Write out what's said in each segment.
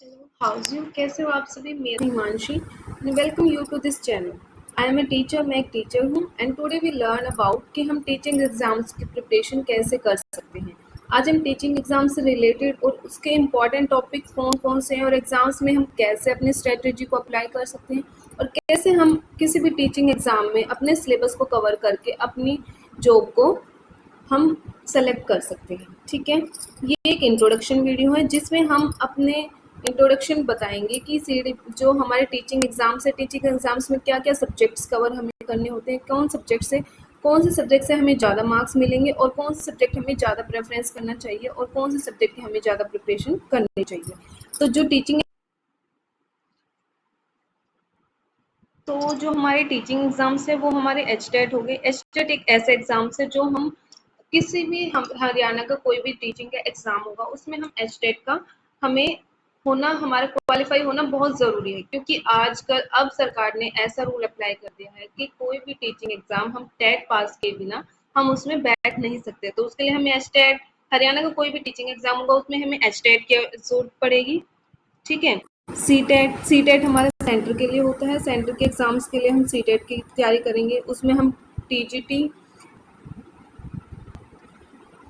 Hello, how's you? कैसे हो आप सभी? मेरा Himanshi and welcome you to this channel. I am a teacher, मैं एक टीचर हूँ and today we learn about कि हम टीचिंग एग्जाम्स की प्रिपरेशन कैसे कर सकते हैं। आज हम टीचिंग एग्जाम से रिलेटेड और उसके इम्पॉर्टेंट टॉपिक कौन कौन से हैं और एग्जाम्स में हम कैसे अपनी स्ट्रेटजी को अप्लाई कर सकते हैं और कैसे हम किसी भी टीचिंग एग्जाम में अपने सिलेबस को कवर करके अपनी जॉब को हम सेलेक्ट कर सकते हैं। ठीक है, ये एक इंट्रोडक्शन वीडियो है जिसमें हम अपने इंट्रोडक्शन बताएंगे कि सीडी जो हमारे टीचिंग एग्जाम्स में क्या क्या सब्जेक्ट्स कवर हमें करने होते हैं, कौन से सब्जेक्ट से हमें ज़्यादा मार्क्स मिलेंगे और कौन से सब्जेक्ट हमें ज़्यादा प्रेफरेंस करना चाहिए और कौन से सब्जेक्ट की हमें ज़्यादा प्रिपरेशन करनी चाहिए। तो जो हमारे टीचिंग एग्जाम्स है वो हमारे एचटेट हो गए। एचटेट एक ऐसे एग्जाम्स है जो हम किसी भी हम हरियाणा का कोई भी टीचिंग का एग्जाम होगा उसमें हम एचटेट का हमें होना हमारा क्वालिफाई होना बहुत ज़रूरी है, क्योंकि आजकल अब सरकार ने ऐसा रूल अप्लाई कर दिया है कि कोई भी टीचिंग एग्जाम हम टेट पास के बिना हम उसमें बैठ नहीं सकते। तो उसके लिए हमें एचटेट, हरियाणा का कोई भी टीचिंग एग्जाम होगा उसमें हमें एचटेट की जरूरत पड़ेगी। ठीक है, सी टेट हमारे सेंटर के लिए होता है। सेंटर के एग्जाम्स के लिए हम सी टेट की तैयारी करेंगे। उसमें हम टीजीटी,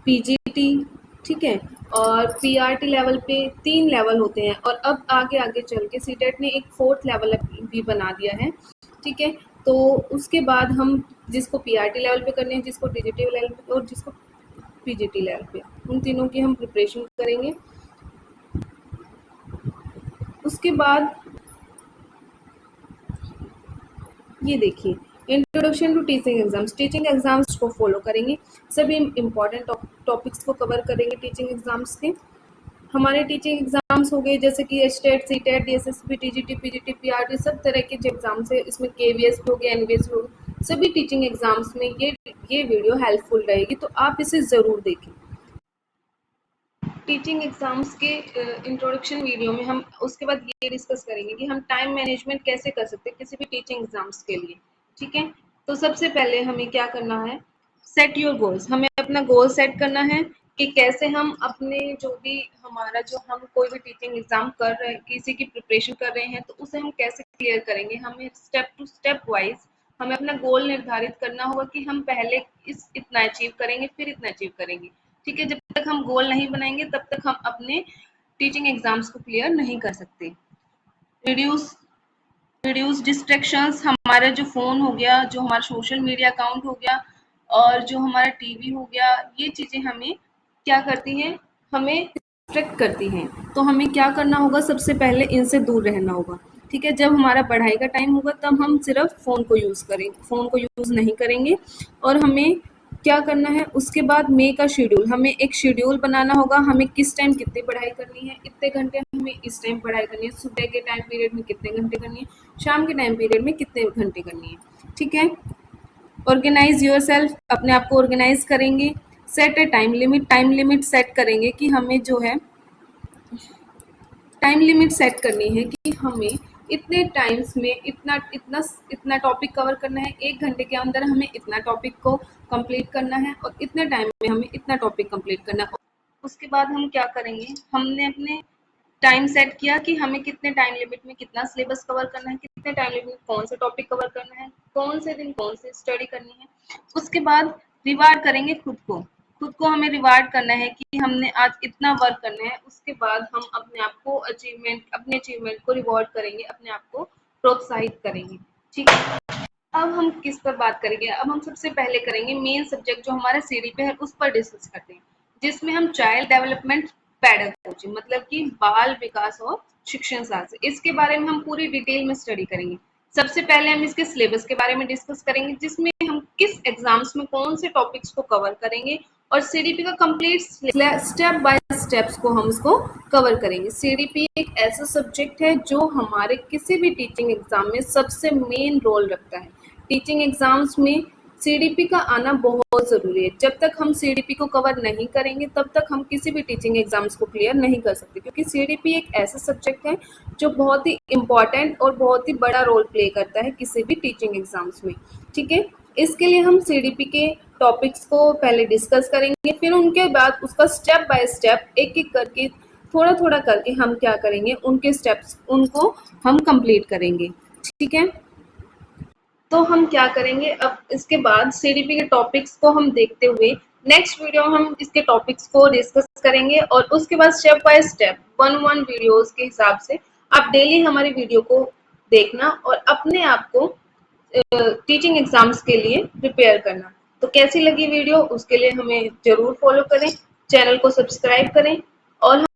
पीजीटी, ठीक है, और पीआरटी लेवल पे 3 लेवल होते हैं और अब आगे आगे चल के सी टेट ने एक 4th लेवल भी बना दिया है। ठीक है, तो उसके बाद हम जिसको पीआरटी लेवल पे करने हैं, जिसको टीजीटी लेवल पे और जिसको पीजीटी लेवल पे, उन तीनों की हम प्रिपरेशन करेंगे। उसके बाद ये देखिए, इंट्रोडक्शन टू टीचिंग एग्जाम्स को फॉलो करेंगे। सभी इम्पॉर्टेंट टॉपिक्स को कवर करेंगे टीचिंग एग्जाम्स के। हमारे टीचिंग एग्जाम्स हो गए जैसे कि HTET, CTET, DSSB, TGT, PGT, PRT, सब तरह के जो एग्जाम्स है, इसमें केवीएस हो गया, एनवीएस हो गया, सभी टीचिंग एग्जाम्स में ये वीडियो हेल्पफुल रहेगी, तो आप इसे ज़रूर देखें। टीचिंग एग्जाम्स के इंट्रोडक्शन वीडियो में हम उसके बाद ये डिस्कस करेंगे कि हम टाइम मैनेजमेंट कैसे कर सकते हैं किसी भी टीचिंग एग्जाम्स के लिए। ठीक है, तो सबसे पहले हमें क्या करना है, सेट योर गोल्स। हमें अपना गोल सेट करना है कि कैसे हम अपने जो हम कोई भी टीचिंग एग्जाम कर रहे हैं, किसी की प्रिपरेशन कर रहे हैं, तो उसे हम कैसे क्लियर करेंगे। हमें स्टेप टू स्टेप वाइज हमें अपना गोल निर्धारित करना होगा कि हम पहले इतना अचीव करेंगे, फिर इतना अचीव करेंगे। ठीक है, जब तक हम गोल नहीं बनाएंगे तब तक हम अपने टीचिंग एग्जाम्स को क्लियर नहीं कर सकते। रिड्यूस रिड्यूस डिस्ट्रैक्शंस, हमारा जो फ़ोन हो गया, जो हमारा सोशल मीडिया अकाउंट हो गया और जो हमारा टीवी हो गया, ये चीज़ें हमें क्या करती हैं, हमें डिस्ट्रैक्ट करती हैं। तो हमें क्या करना होगा, सबसे पहले इनसे दूर रहना होगा। ठीक है, जब हमारा पढ़ाई का टाइम होगा तब हम सिर्फ फ़ोन को यूज़ नहीं करेंगे। और हमें क्या करना है, उसके बाद मे का शेड्यूल, हमें एक शेड्यूल बनाना होगा। हमें किस टाइम कितनी पढ़ाई करनी है, इतने घंटे हमें इस टाइम पढ़ाई करनी है, सुबह के टाइम पीरियड में कितने घंटे करनी है, शाम के टाइम पीरियड में कितने घंटे करनी है। ठीक है, ऑर्गेनाइज योर सेल्फ, अपने आप को ऑर्गेनाइज करेंगे। सेट ए टाइम लिमिट सेट करेंगे कि हमें जो है टाइम लिमिट सेट करनी है कि हमें इतने टाइम्स में इतना इतना इतना टॉपिक कवर करना है, 1 घंटे के अंदर हमें इतना टॉपिक को कंप्लीट करना है और इतने टाइम में हमें इतना टॉपिक कंप्लीट करना है। उसके बाद हम क्या करेंगे, हमने अपने टाइम सेट किया कि हमें कितने टाइम लिमिट में कितना सिलेबस कवर करना है, कितने टाइम लिमिट में कौन सा टॉपिक कवर करना है, कौन से दिन कौन सी स्टडी करनी है। उसके बाद रिवार्ड करेंगे खुद को हमें रिवार्ड करना है कि हमने आज इतना वर्क करना है। उसके बाद हम अपने अचीवमेंट को रिवॉर्ड करेंगे, अपने आप को प्रोत्साहित करेंगे। ठीक है, अब हम किस पर बात करेंगे, अब हम सबसे पहले करेंगे मेन सब्जेक्ट जो हमारे सीडी पे है उस पर डिस्कस करते हैं, जिसमें हम चाइल्ड डेवलपमेंट पेडागोजी मतलब कि बाल विकास और शिक्षण शास्त्र, इसके बारे में हम पूरी डिटेल में स्टडी करेंगे। सबसे पहले हम इसके सिलेबस के बारे में डिस्कस करेंगे, जिसमें हम किस एग्जाम्स में कौन से टॉपिक्स को कवर करेंगे और सीडीपी का कंप्लीट स्टेप बाय स्टेप्स को हम इसको कवर करेंगे। सीडीपी एक ऐसा सब्जेक्ट है जो हमारे किसी भी टीचिंग एग्जाम में सबसे मेन रोल रखता है। टीचिंग एग्जाम्स में सीडीपी का आना बहुत ज़रूरी है। जब तक हम सीडीपी को कवर नहीं करेंगे तब तक हम किसी भी टीचिंग एग्जाम्स को क्लियर नहीं कर सकते, क्योंकि सीडीपी एक ऐसा सब्जेक्ट है जो बहुत ही इम्पॉर्टेंट और बहुत ही बड़ा रोल प्ले करता है किसी भी टीचिंग एग्जाम्स में। ठीक है, इसके लिए हम सीडीपी के टॉपिक्स को पहले डिस्कस करेंगे, फिर उनके बाद उसका स्टेप बाय स्टेप एक एक करके थोड़ा थोड़ा करके हम क्या करेंगे, उनके स्टेप्स उनको हम कंप्लीट करेंगे। ठीक है, तो हम क्या करेंगे, अब इसके बाद सीडीपी के टॉपिक्स को हम देखते हुए नेक्स्ट वीडियो हम इसके टॉपिक्स को डिस्कस करेंगे, और उसके बाद step by step one one videos के हिसाब से आप डेली हमारी वीडियो को देखना और अपने आप को टीचिंग एग्जाम्स के लिए प्रिपेयर करना। तो कैसी लगी वीडियो, उसके लिए हमें जरूर फॉलो करें, चैनल को सब्सक्राइब करें और